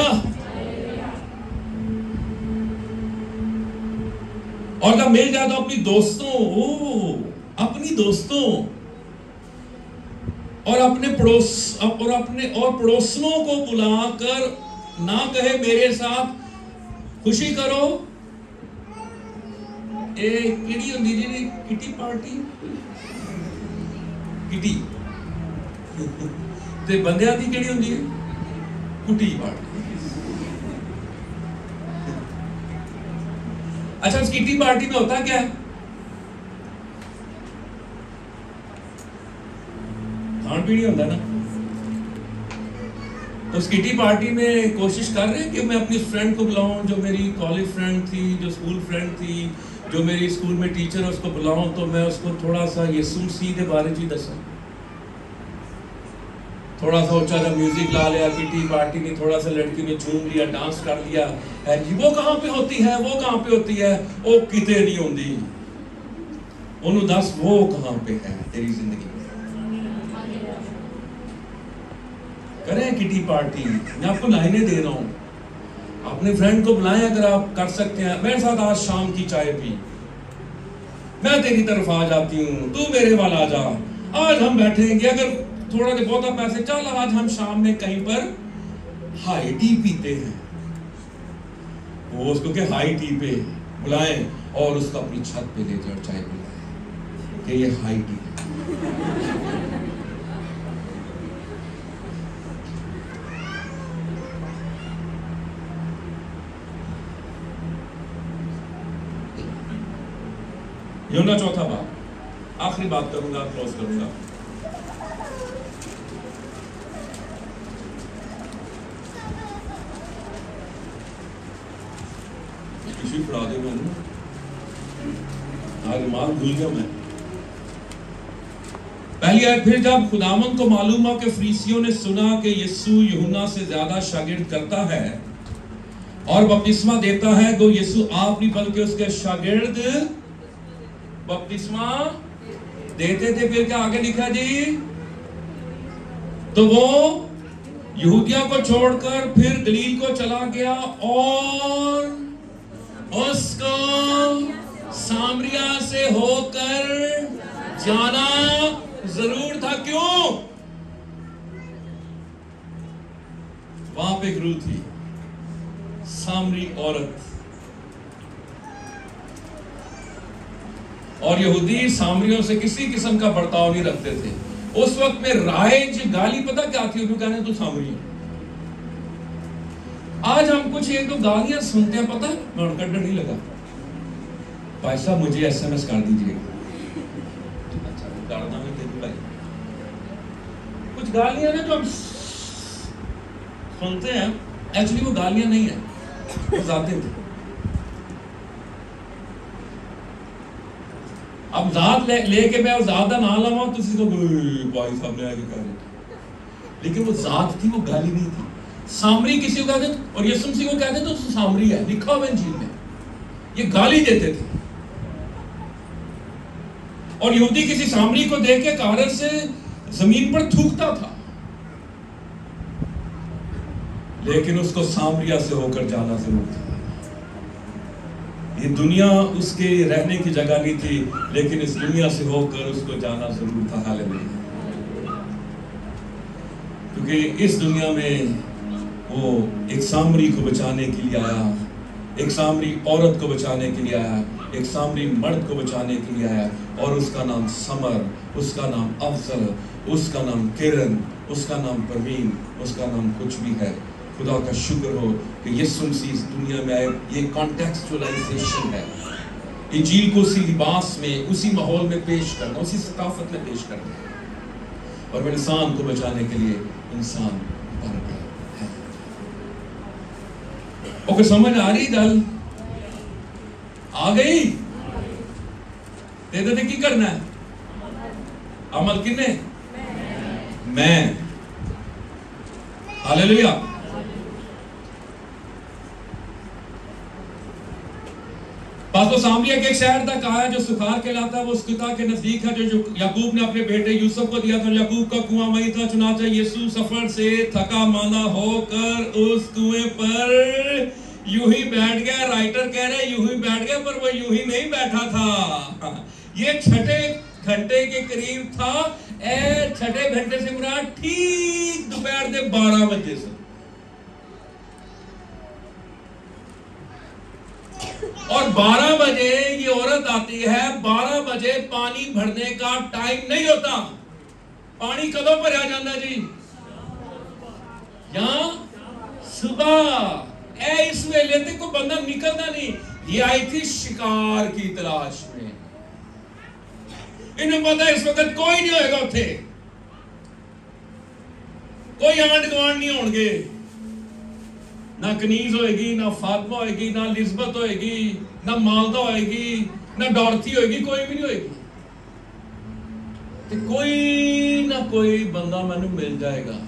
और जब मिल जाए तो अपनी दोस्तों और अपने पड़ोसनों को बुलाकर ना कहे मेरे साथ खुशी करो। किटी होंदी जी, किटी पार्टी, किटी ते बंदियां दी केड़ी होंदी है? कुटी पार्टी। अच्छा, उस किटी पार्टी में होता क्या है? खान पीनी होता ना। उस किटी पार्टी में कोशिश कर रहे हैं कि मैं अपनी फ्रेंड को बुलाऊं, जो मेरी कॉलेज फ्रेंड थी, जो स्कूल फ्रेंड थी, जो मेरी स्कूल में टीचर है, उसको बुलाऊं तो मैं उसको थोड़ा सा यीशु मसीह के बारे में दसा। थोड़ा सा ऊंचा सा म्यूजिक ला लिया किटी पार्टी में, थोड़ा सा लड़की ने झूम लिया, डांस कर लिया। वो कहां पे होती है? वो कहां पे होती है? वो किते नहीं होती। उन्होंने दस वो कहां पे है तेरी जिंदगी में। करें किटी पार्टी। मैं आपको लाइनें दे रहा हूं, अपने फ्रेंड को बुलाएं अगर आप कर सकते हैं। मेरे साथ आज शाम की चाय पी, मैं तेरी तरफ आ जाती हूँ, तू मेरे वाला आ जा। आज हम बैठेंगे, अगर थोड़ा बहुत पैसे, चल आज हम शाम में कहीं पर हाई टी पीते हैं। वो उसको के हाई टी पे बुलाएं और उसको अपनी छत पे ले जाओ, चाय पिलाएं कि ये हाई टी है। यूहन्ना चौथा बाब, आखिरी बात करूंगा, क्लोज करूंगा। किसी पढ़ा दे मैंने आज माल भूल गया मैं। पहली आयत, फिर जब खुदावंद को मालूम हुआ कि फरीसियों ने सुना कि यीशु यूहन्ना से ज्यादा शागिर्द करता है और बपतिस्मा देता है, तो यीशु आप नहीं बल्कि उसके शागिर्द बपतिस्मा देते थे। फिर क्या आगे लिखा जी? तो वो यहूदिया को छोड़कर फिर गलील को चला गया और उसको सामरिया से होकर जाना जरूर था। क्यों? वहां पे एक रूह थी, सामरी औरत। और यहूदी सामरियों से किसी किस्म का बर्ताव नहीं रखते थे। उस वक्त में राइज गाली पता क्या थी? उनको कहने तू सामरी है। आज हम कुछ एक दो गालियां सुनते हैं, पता मैं उनका डर नहीं लगा। भाई साहब मुझे SMS कर दीजिएगा। अच्छा करना है तेरी भाई। कुछ गालियां ना जो हम सुनते हैं, एक्चुअली वो गालियां नहीं है, वो जाते थे। अब जात लेके मैं ज्यादा ना लवा तो भाई साहब ने आगे कहा, लेकिन वो जात थी, वो गाली नहीं थी। सामरी किसी को कहते और यीशु मसीह को कहते तो सामरी है, लिखा हुआ इंजील में। ये गाली देते थे। और यहूदी किसी सामरी को देख के कारर से जमीन पर थूकता था, लेकिन उसको सामरिया से होकर जाना जरूर था। ये दुनिया उसके रहने की जगह नहीं थी, लेकिन इस दुनिया से होकर उसको जाना जरूर था। हालेलुया। क्योंकि इस दुनिया में वो एक सामरी को बचाने के लिए आया, एक सामरी औरत को बचाने के लिए आया, एक सामरी मर्द को बचाने के लिए आया। और उसका नाम समर, उसका नाम अफजल, उसका नाम किरण, उसका नाम परवीन, उसका नाम कुछ भी है। खुदा का शुक्र हो कि यीशु मसीह इस दुनिया में आए। ये कॉन्टेक्सचुअलाइजेशन है, इंजील को उसी लिबास में, उसी माहौल में पेश करना, उसी सकाफत में पेश करना, और वो इंसान को बचाने के लिए इंसान बन गया है। ओके, समझ आ रही गल? आ गई? ते की करना है? अमल किने? मैं। हालेलुया। पासो सामरिया के एक शहर तक आया जो सुखार कहलाता है, वो उस कुत्ता के नजदीक है जो याकूब ने अपने बेटे यूसुफ को दिया था। याकूब का कुआं वहीं था, चुनाचा यीशु सफर से थका मांदा होकर उस कुएं पर यूं ही बैठ गया। राइटर कह रहे यूं ही बैठ गया, पर वो यूं ही नहीं बैठा था। ये छठे घंटे के करीब था। छठे घंटे से पूरा ठीक दोपहर के 12 बजे से, और 12 बजे ये औरत आती है। 12 बजे पानी भरने का टाइम नहीं होता। पानी कदों भरया जाता जी? या सुबह। इस वेले ते कोई बंदा निकलता नहीं। ये आई थी शिकार की तलाश में। इन्हें पता है इस वक्त कोई नहीं होएगा उठे, कोई आंड गुआंढ नहीं होंगे, ना कनीज होएगी, ना फातिमा होएगी, ना लिजबत होएगी, ना मालदा होएगी, ना डॉर्थी होएगी, कोई भी नहीं होएगी। तो कोई ना कोई बंदा मैंने मिल जाएगा।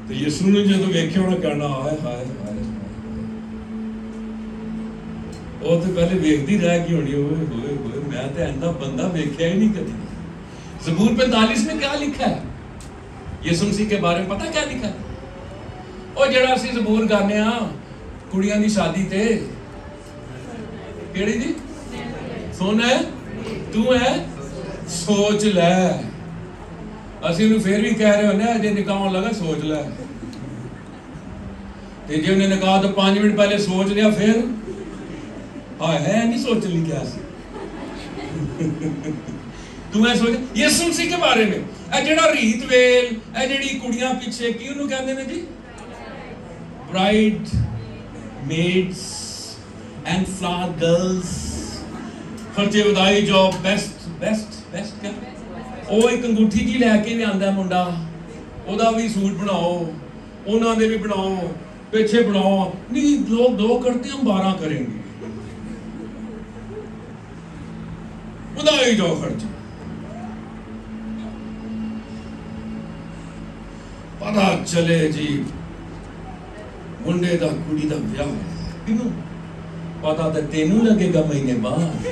तो यीशु ने जो वेखे होना कहना हाय हाय हाय, वो तो पहले वेखती रह गई होनी, होए मैं तो ऐसा बंदा वेख्या ही नहीं कभी। ज़बूर 45 में क्या लिखा है यीशु मसीह के बारे में? पता क्या लिखा है? और जड़ा असी ज़बूर गाने कुड़ियां दी शादी ते, केड़ी दी? सुन है तू है सोच लै। असी उन्हें फिर भी कह रहे होने अजे निकाह होने लगा, सोच लै। ते जे उन्हें निकाह तो 5 मिनट पहले सोच लिया, फिर हाँ है नहीं सोच ली क्या सी? तू है सोच। यीशु मसीह के बारे में जड़ा रीत वेल, जड़ी कुड़ियां पीछे की उन्होंने कहते हैं जी bridesmaids and flower girls, खर्चे वधाई जॉब बेस्ट बेस्ट बेस्ट क्या ਉਹ ਇੱਕ अंगूठी जी लैके भी आंदा मुंडा, ਉਹਦਾ भी सूट बनाओ, उन्होंने दे भी बनाओ, पीछे बनाओ। नहीं, लोग 2 करते हम 12 करेंगे, वधाई जाओ खर्च। पता चले जी मुंडे दा कुड़ी दा ब्याह किनू पता तो तेनू लगेगा महीने बाद।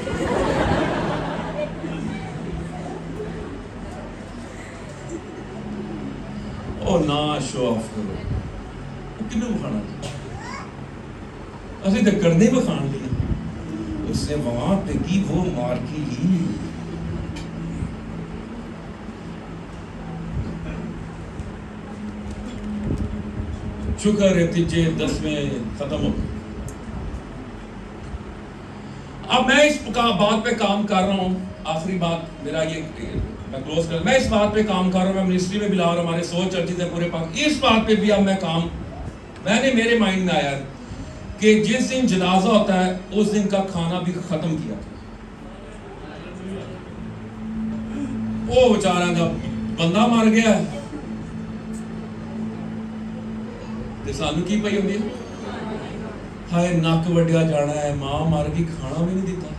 ओ ना शो ऑफ करो, किनू बखाना? असि तो करने बखान लिया। उसने वहां पे की वो मार की ही। शुक्र है तीजे 10वें खत्म हो गए। अब मैं इस बात पे काम कर रहा हूँ। आखिरी बात मेरा ये, मैं क्लोज कर, मैं इस बात पे काम कर रहा हूँ। मैं मिनिस्ट्री में भी ला रहा हूँ, हमारे 100 चर्चेज है पूरे पाक। इस बात पे भी अब मैं काम, मैंने मेरे माइंड में आया कि जिस दिन जनाजा होता है उस दिन का खाना भी खत्म किया था। वो बेचारा जब बंदा मर गया तो सानू की पई होंदी है, हाय नक वड्या जाना है, मां मर गई, खाना भी नहीं दिता।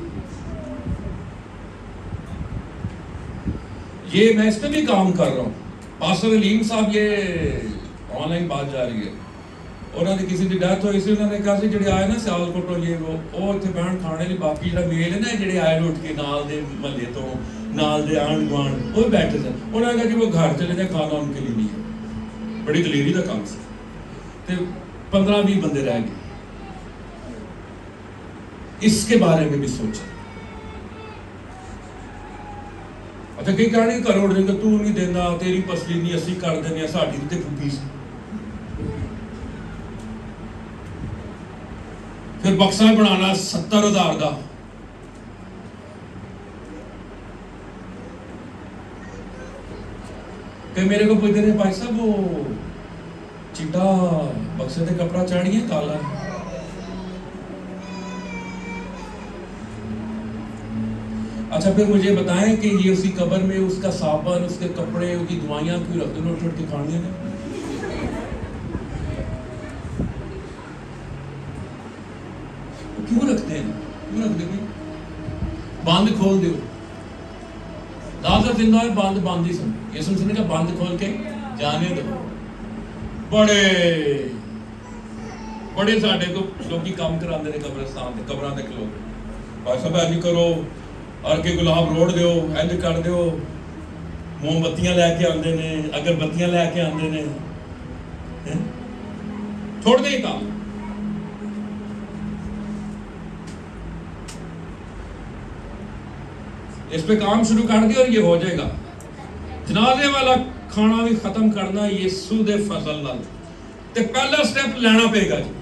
ये मैं इस पे भी काम कर रहा हूँ। पास्टर अलीम साहब, ये ऑनलाइन बात जा रही है, उन्होंने किसी की डेथ हुई सी, उन्होंने कहा सी जिहड़े आए ना सियालकोटों ये वो इत्थे बहन खाने लिए, बाकी जिहड़ा मेल है ना जिहड़े आए उठ के नाल दे महल्ले तो नाल दे आंढ गुआंढ वो बैठे थे। उन्होंने कहा कि वो घर चले जाए, खाना उनके लिए नहीं है। बड़ी दलेरी का काम सी। ते 15-20 बंदे रह गए। इसके बारे में भी सोचा। अच्छा कई कहने घर उड़ जाएंगे, तू नहीं देना, तेरी पसली नहीं, असी कर देने, साड़ी ते फुकी सी। फिर बक्सा बनाना 70,000 का, कि मेरे को पूछते हैं भाई साहब वो चिट्टा बक्से ते कपड़ा चाड़िए काला। अच्छा फिर मुझे बताएं कि ये उसी कब्र में उसका साबन, उसके कपड़े, उसकी दवाइयां क्यों रखते हैं उठ के खाने में? क्यों रखते हैं? क्यों रखते हैं? बंद खोल दो, लाजर जिंदा है, बंद बंद ही सुन। ये सुनने का बंद खोल के जाने दो। बड़े बड़े साढ़े को लोग काम कराते हैं कब्रिस्तान के, कब्रां तक लोग भाई साहब इंज करो, अर्के गुलाब रोड़ दो, इंज कर दो, मोमबत्तियां लैके आते ने, अगरबत्तियां लैके आते ने, छोड़ दे काम। इस पे काम शुरू कर दिया और ये हो जाएगा। जनाजे वाला खाना भी खत्म करना यीशु दे फजल नाल, ते पहला स्टेप लेना पेगा जी।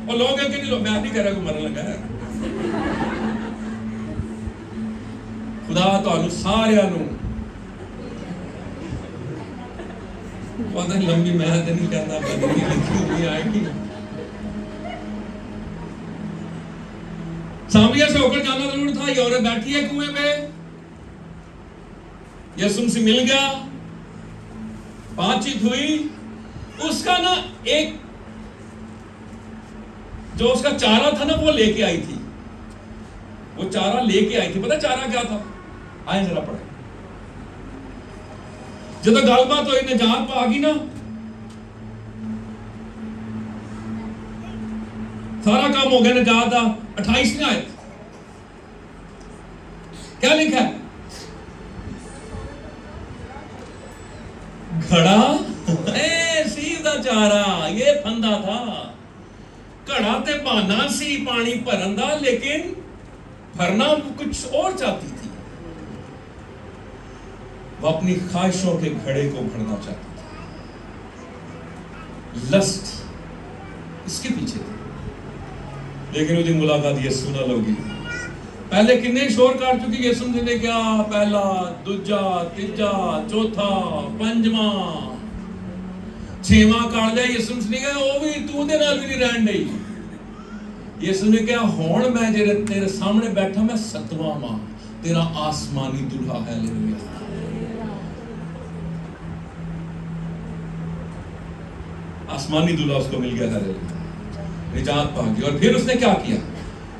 और लोग है कि नहीं, मैं नहीं कह रहा कि मरन लगा है। खुदा तुहानू सारियां नू पता नहीं, लंबी मेहनत नहीं करना, बदली लिखी हुई आएगी। सामरिया से होकर जाना जरूर था। ये औरत बैठी है कुएं में, यीशु से मिल गया, बातचीत हुई। उसका ना एक जो उसका चारा था ना वो लेके आई थी, वो चारा लेके आई थी। पता चारा क्या था? आए जरा पढ़े। जब गलबात हुई, निजात आ गई ना, सारा काम हो गया निजात का। 28 आयत क्या लिखा है? घड़ा सीधा चारा, ये फंदा था। घड़ा ते बहाना सी पानी भरन दा, लेकिन भरना कुछ और चाहती थी। वो अपनी ख्वाहिशों के घड़े को भरना चाहती थी, लस्ट इसके पीछे थी। लेकिन उसकी मुलाकात यीशु नाल होगी। पहले किन्ने शोर कर चुकी, यीशु ने क्या पहला, दूजा, तीजा, चौथा, पंजवा, छेवां कर लिया। यीशु ने कहा वो भी तू दे नाल भी नहीं रहन दई। यीशु ने कहा हुण मैं जेरे तेरे सामने बैठा, मैं सतवां वां, तेरा आसमानी दुल्हा है। हालेलुया। आसमानी दुल्हा उसको मिल गया। हालेलुया। निजात पा गई। और फिर उसने क्या किया?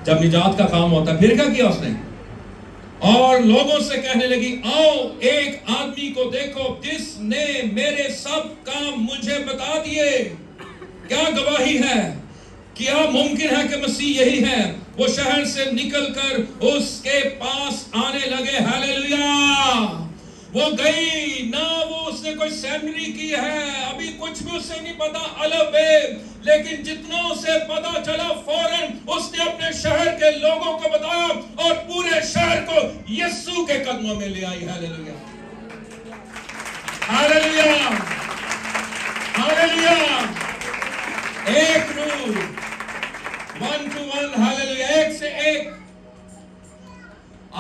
जब निजात का काम होता है, फिर क्या किया उसने? और लोगों से कहने लगी, आओ एक आदमी को देखो जिसने मेरे सब काम मुझे बता दिए। क्या गवाही है? क्या मुमकिन है कि मसीह यही है? वो शहर से निकलकर उसके पास आने लगे। हालेलुया। वो गई ना, वो उसने कोई सेमिनरी की है, अभी कुछ भी उससे नहीं पता, अलग है। लेकिन जितना उसे पता चला, फौरन उसने अपने शहर के लोगों को बताया और पूरे शहर को यीशु के कदमों में ले आई। Hallelujah, hallelujah, hallelujah. एक रूह, 1 to 1। हालेलुया, एक से एक।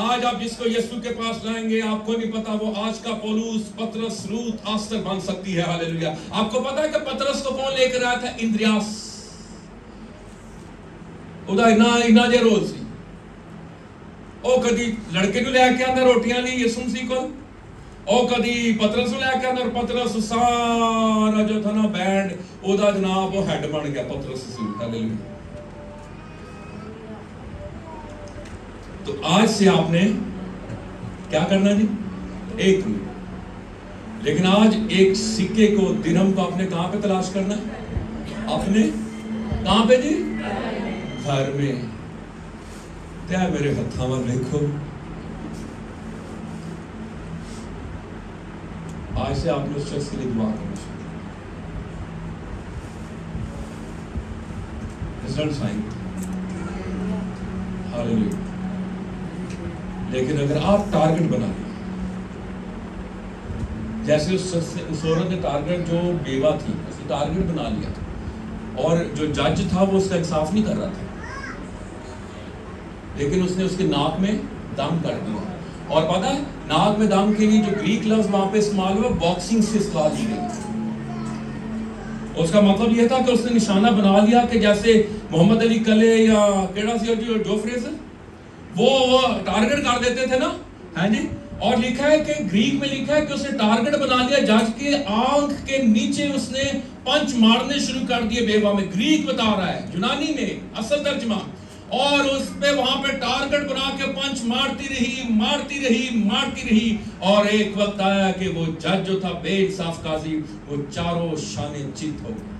आज आप जिसको यीशु के पास लाएंगे, आपको नहीं पता वो आज का पौलुस, पतरस, रूथ, आस्तर बन सकती है। हालेलुया। आपको पता है कि पतरस को कौन लेकर आया था? इंद्रियास। उदा इना जे रोज सी ओ कदी लड़के नु लेके आंदा रोटियां ली यीशु मसीह को, ओ कदी पतरस नु लेके आंदा, और पतरस सारा जो था ना बैंड, ओदा जनाब वो हेड बन गया पतरस सी। हालेलुया। तो आज से आपने क्या करना जी? एक रूह। लेकिन आज एक सिक्के को, दिरहम को आपने कहां पे तलाश करना है? अपने कहां पे जी? घर में। क्या मेरे हथा में देखो, आज से आपने उस शख्स के लिए दुआ करना चाहिए। हालेलुया। लेकिन अगर आप टारगेट बना लें, जैसे उस औरत ने टारगेट, जो बेवा थी उसने टारगेट बना लिया, और जो जज था वो उसका इंसाफ नहीं कर रहा था, लेकिन उसने उसके नाक में दम कर दिया। और पता है, नाक में दम के लिए जो ग्रीक लफ्ज वहां पे इस्तेमाल हुआ, बॉक्सिंग से इस्तेमाल ली गई। उसका मतलब यह था कि उसने निशाना बना लिया कि जैसे मोहम्मद अली कले या केड़ा सी जो फ्रेज वो टारगेट कर देते थे ना, है जी। और लिखा है कि ग्रीक में लिखा है कि उसने टारगेट बना लिया, जज के आंख के नीचे उसने पंच मारने शुरू कर दिए बेवा में। ग्रीक बता रहा है, यूनानी में असल तर्जमा। और उस पे वहां पे टारगेट बना के पंच मारती रही, मारती रही, मारती रही। और एक वक्त आया कि वो जज जो था बेइंसाफ काजी, वो चारों शाने चित हो गए।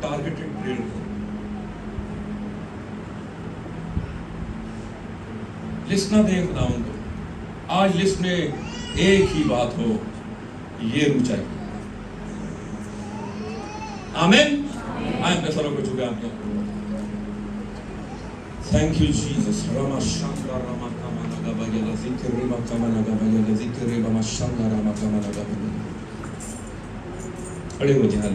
Targeted drill. लिस्ट ना दें खुदावंद को, आज लिस्ट में एक ही बात हो, ये रूह चाहिए। आमीन। आए अपने सरों को झुका आपने। Thank you Jesus. रामा शांगा रामा कामाना गबाया जिक्र रे कामाना गबाया जिक्र रे रामा शांगा रामा कामाना गबाया। अड़े हो जाए।